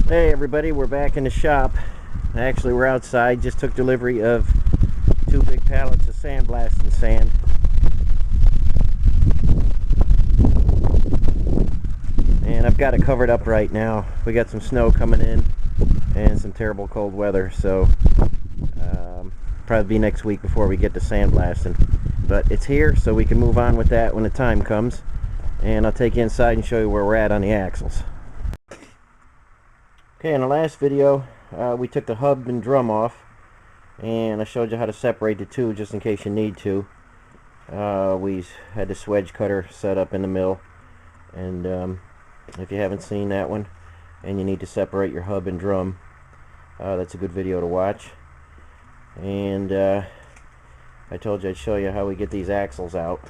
Hey everybody, we're back in the shop. Actually, we're outside. Just took delivery of 2 big pallets of sandblasting sand. And I've got it covered up right now. We got some snow coming in and some terrible cold weather, so probably be next week before we get to sandblasting. But it's here, so we can move on with that when the time comes. And I'll take you inside and show you where we're at on the axles. Okay, in the last video, we took the hub and drum off, and I showed you how to separate the two just in case you need to. We had the swedge cutter set up in the mill, and if you haven't seen that one and you need to separate your hub and drum, that's a good video to watch. And I told you I'd show you how we get these axles out.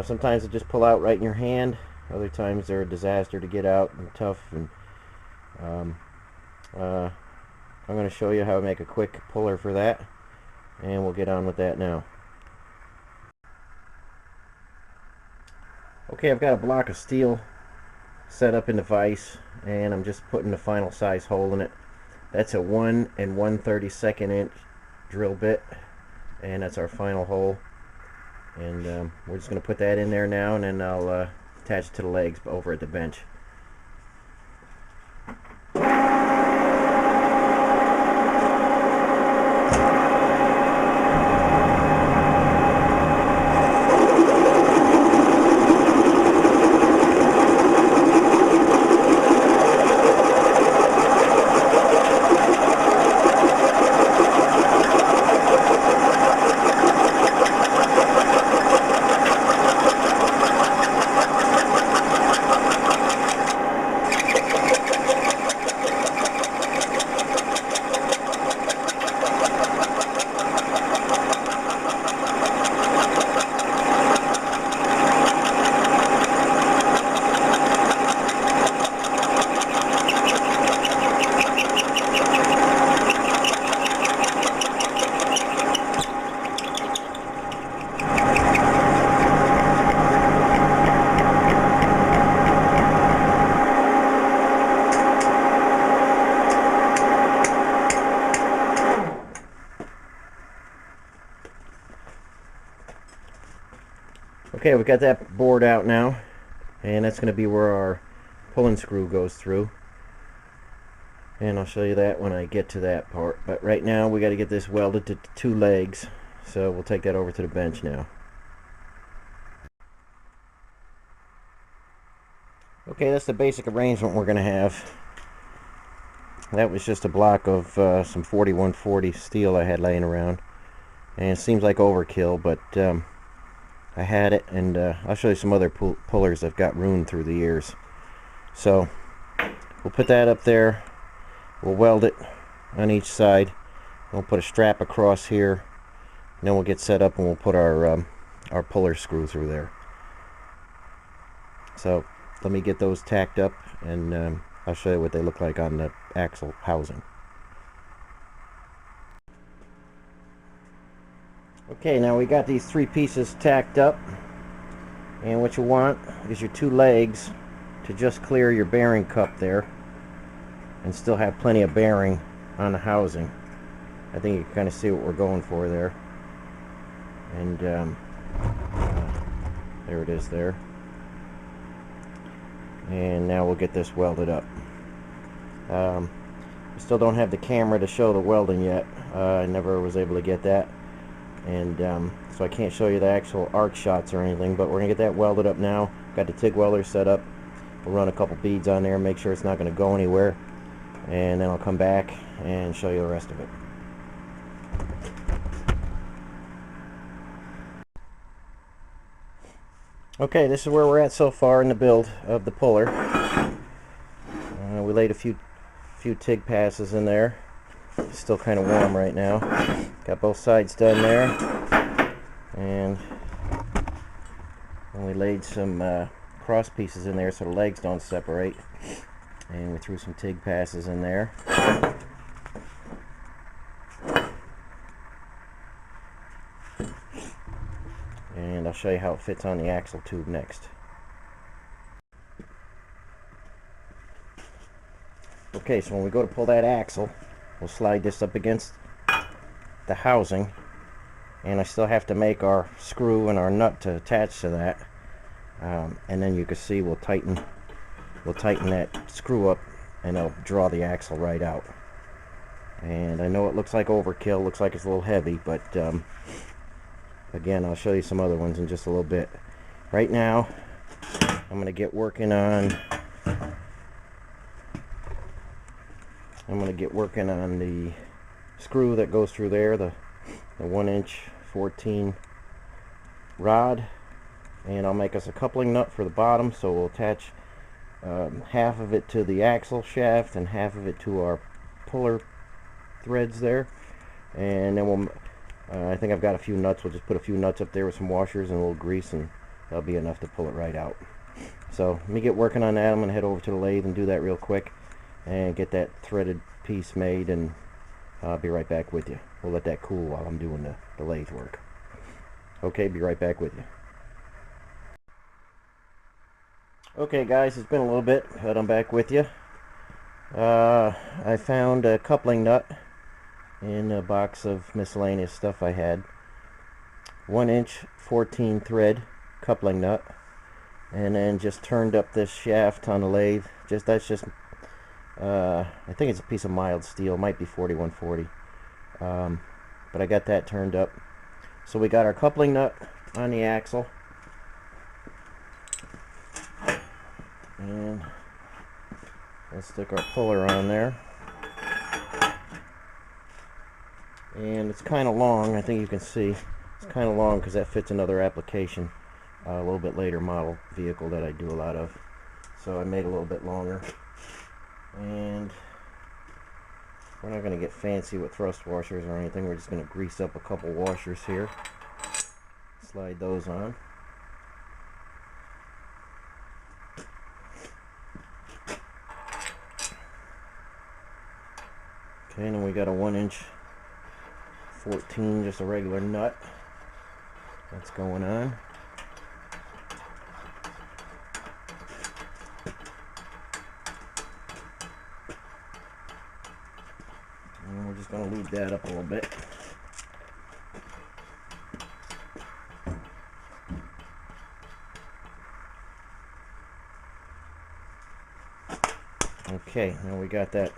Sometimes they just pull out right in your hand, other times they're a disaster to get out and tough. And I'm going to show you how to make a quick puller for that, and we'll get on with that now. Okay, I've got a block of steel set up in the vise, and I'm just putting the final size hole in it. That's a 1 1/32 inch drill bit, and that's our final hole. And we're just going to put that in there now, and then I'll attach it to the legs over at the bench. Okay, we've got that bored out now, and that's going to be where our pulling screw goes through, and I'll show you that when I get to that part. But right now we got to get this welded to 2 legs, so we'll take that over to the bench now. Okay, that's the basic arrangement we're going to have. That was just a block of some 4140 steel I had laying around, and it seems like overkill, but I had it, and I'll show you some other pullers I've got ruined through the years. So we'll put that up there, we'll weld it on each side, we'll put a strap across here, and then we'll get set up and we'll put our puller screw through there. So let me get those tacked up, and I'll show you what they look like on the axle housing. Okay, now we got these 3 pieces tacked up, and what you want is your 2 legs to just clear your bearing cup there and still have plenty of bearing on the housing. I think you can kind of see what we're going for there, and there it is there. And now we'll get this welded up. I still don't have the camera to show the welding yet. I never was able to get that, and so I can't show you the actual arc shots or anything, but we're gonna get that welded up now. Got the TIG welder set up. We'll run a couple beads on there, make sure it's not going to go anywhere, and then I'll come back and show you the rest of it. Okay, this is where we're at so far in the build of the puller. We laid a few TIG passes in there. It's still kind of warm right now. Got both sides done there, and we laid some cross pieces in there so the legs don't separate, and we threw some TIG passes in there. And I'll show you how it fits on the axle tube next. Okay, so when we go to pull that axle, we'll slide this up against the housing, and I still have to make our screw and our nut to attach to that, and then you can see we'll tighten that screw up, and it'll draw the axle right out. And I know it looks like overkill, looks like it's a little heavy, but again, I'll show you some other ones in just a little bit. Right now, I'm going to get working on the screw that goes through there, the 1-inch 14 rod, and I'll make us a coupling nut for the bottom, so we'll attach half of it to the axle shaft and half of it to our puller threads there, and then we'll I think I've got a few nuts. We'll just put a few nuts up there with some washers and a little grease, and that'll be enough to pull it right out. So let me get working on that. I'm going to head over to the lathe and do that real quick and get that threaded piece made, and I'll be right back with you. We'll let that cool while I'm doing the lathe work. Okay, be right back with you. Okay guys, it's been a little bit, but I'm back with you. I found a coupling nut in a box of miscellaneous stuff I had. 1-inch 14 thread coupling nut, and then just turned up this shaft on the lathe. That's just I think it's a piece of mild steel, might be 4140, but I got that turned up. So we got our coupling nut on the axle, and let's stick our puller on there. And it's kind of long. I think you can see it's kind of long because that fits another application, a little bit later model vehicle that I do a lot of, so I made it a little bit longer. And we're not going to get fancy with thrust washers or anything. We're just going to grease up a couple washers here, slide those on. Okay, and then we got a 1-inch 14, just a regular nut that's going on. And we're just going to lube that up a little bit. Okay, now we got that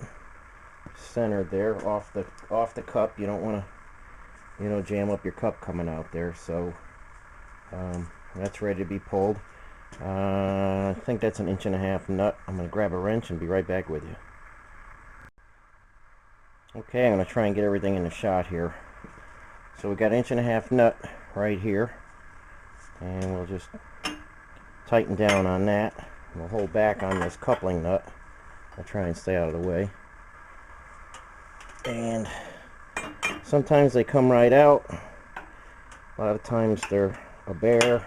centered there off the cup. You don't want to, jam up your cup coming out there. So that's ready to be pulled. I think that's 1.5 inch nut. I'm going to grab a wrench and be right back with you. Okay, I'm going to try and get everything in the shot here. So we got 1.5 inch nut right here, and we'll just tighten down on that. We'll hold back on this coupling nut. I'll try and stay out of the way. And sometimes they come right out. A lot of times they're a bear.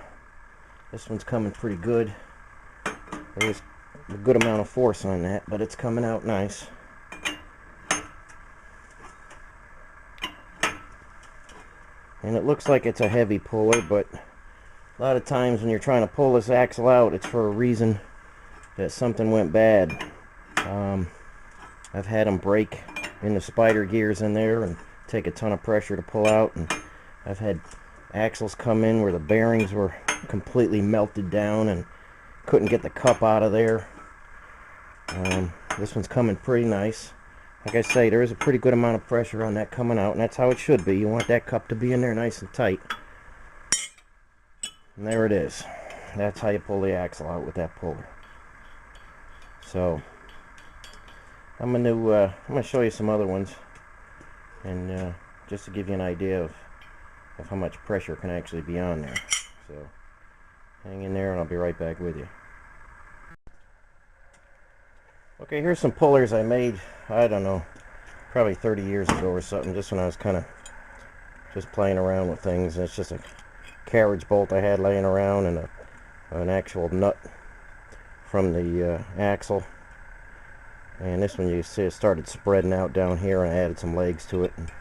This one's coming pretty good. There's a good amount of force on that, but it's coming out nice. And it looks like it's a heavy puller, but a lot of times when you're trying to pull this axle out, it's for a reason that something went bad. I've had them break in the spider gears in there and take a ton of pressure to pull out, and I've had axles come in where the bearings were completely melted down and couldn't get the cup out of there. This one's coming pretty nice. Like I say, there is a pretty good amount of pressure on that coming out, and that's how it should be. You want that cup to be in there nice and tight. And there it is. That's how you pull the axle out with that puller. So I'm gonna show you some other ones, and just to give you an idea of how much pressure can actually be on there. So hang in there, and I'll be right back with you. Okay, here's some pullers I made, I don't know, probably 30 years ago or something, just when I was kind of just playing around with things. And it's just a carriage bolt I had laying around, and an actual nut from the axle. And this one, you see it started spreading out down here, and I added some legs to it, and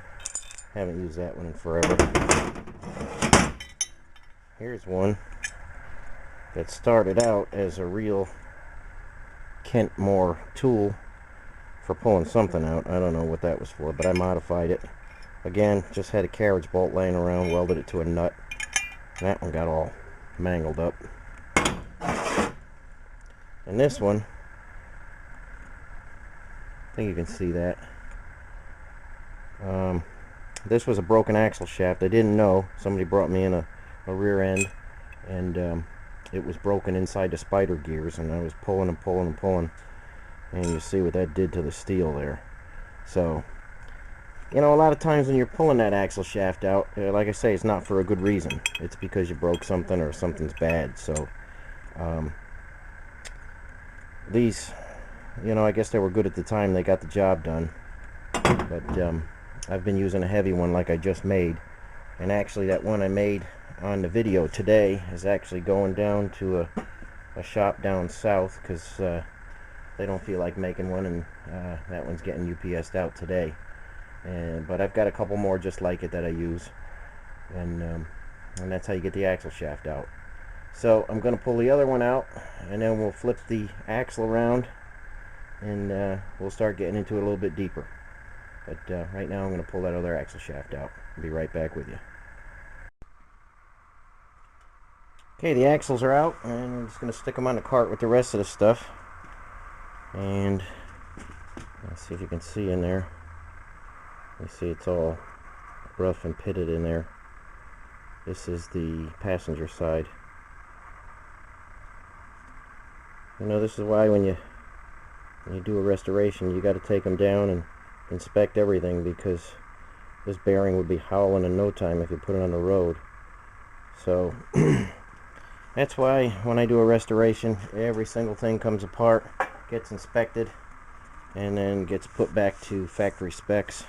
haven't used that one in forever. Here's one that started out as a real Kentmore tool for pulling something out. I don't know what that was for, but I modified it. Again, just had a carriage bolt laying around, welded it to a nut. That one got all mangled up. And this one, I think you can see that. This was a broken axle shaft. I didn't know. Somebody brought me in a rear end, and it was broken inside the spider gears, and I was pulling and pulling and pulling, and you see what that did to the steel there. So, you know, a lot of times when you're pulling that axle shaft out, like I say, it's not for a good reason. It's because you broke something or something's bad. So these, you know, I guess they were good at the time. They got the job done. But I've been using a heavy one like I just made. And actually that one I made on the video today is actually going down to a shop down south, because they don't feel like making one, and that one's getting UPS'd out today. But I've got a couple more just like it that I use, and that's how you get the axle shaft out. So I'm going to pull the other one out, and then we'll flip the axle around, and we'll start getting into it a little bit deeper. But right now I'm going to pull that other axle shaft out. I'll be right back with you. Okay, the axles are out, and I'm just going to stick them on the cart with the rest of the stuff. And let's see if you can see in there. You see it's all rough and pitted in there. This is the passenger side. You know, this is why when you do a restoration, you got to take them down and inspect everything, because this bearing would be howling in no time if you put it on the road. So that's why when I do a restoration, every single thing comes apart, gets inspected, and then gets put back to factory specs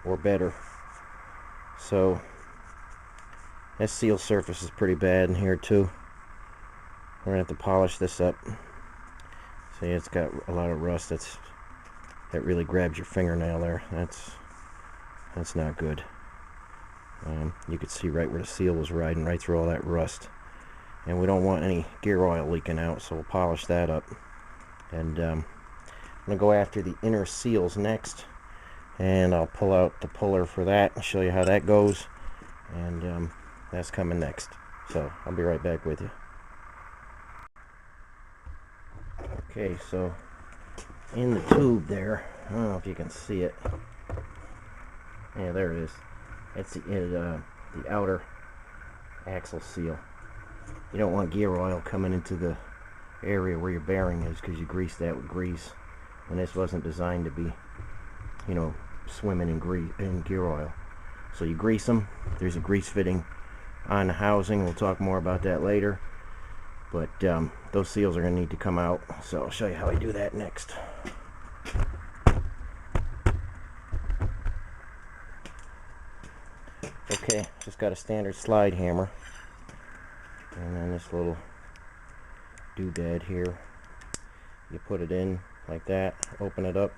or better. So this seal surface is pretty bad in here too. We're gonna have to polish this up. See, it's got a lot of rust. That really grabs your fingernail there. That's not good. You could see right where the seal was riding, right through all that rust. And we don't want any gear oil leaking out, so we'll polish that up. And I'm gonna go after the inner seals next, and I'll pull out the puller for that and show you how that goes. And that's coming next. So I'll be right back with you. Okay, so in the tube there, I don't know if you can see it. Yeah, there it is. It's the outer axle seal. You don't want gear oil coming into the area where your bearing is, because you grease that with grease, and this wasn't designed to be, you know, swimming in gear oil. So you grease them. There's a grease fitting on the housing. We'll talk more about that later. But those seals are going to need to come out, so I'll show you how I do that next. Okay, just got a standard slide hammer, and then this little doodad here. You put it in like that, open it up,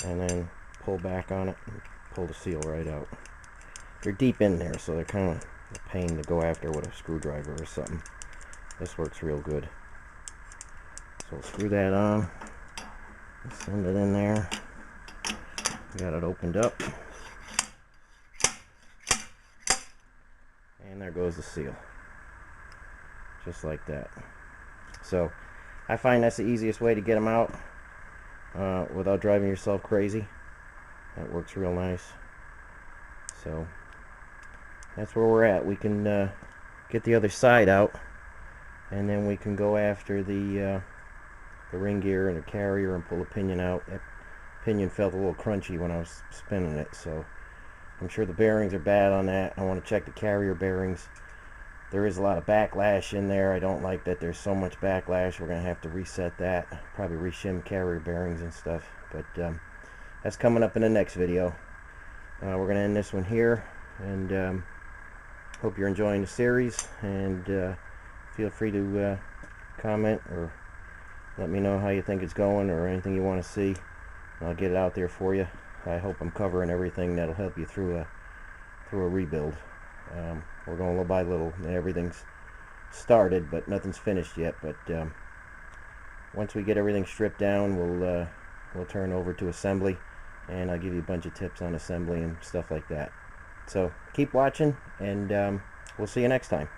and then pull back on it and pull the seal right out. They're deep in there, so they're kind of a pain to go after with a screwdriver or something. This works real good. So screw that on, send it in there. Got it opened up, and there goes the seal, just like that. So I find that's the easiest way to get them out without driving yourself crazy. That works real nice. So that's where we're at. We can get the other side out, and then we can go after the ring gear and the carrier and pull the pinion out. That pinion felt a little crunchy when I was spinning it, so I'm sure the bearings are bad on that. I want to check the carrier bearings. There is a lot of backlash in there. I don't like that there's so much backlash. We're going to have to reset that, probably reshim carrier bearings and stuff, but that's coming up in the next video. We're going to end this one here, and hope you're enjoying the series, and feel free to comment or let me know how you think it's going or anything you want to see. I'll get it out there for you. I hope I'm covering everything that'll help you through a rebuild. We're going little by little, and everything's started, but nothing's finished yet. But once we get everything stripped down, we'll turn over to assembly, and I'll give you a bunch of tips on assembly and stuff like that. So keep watching, and we'll see you next time.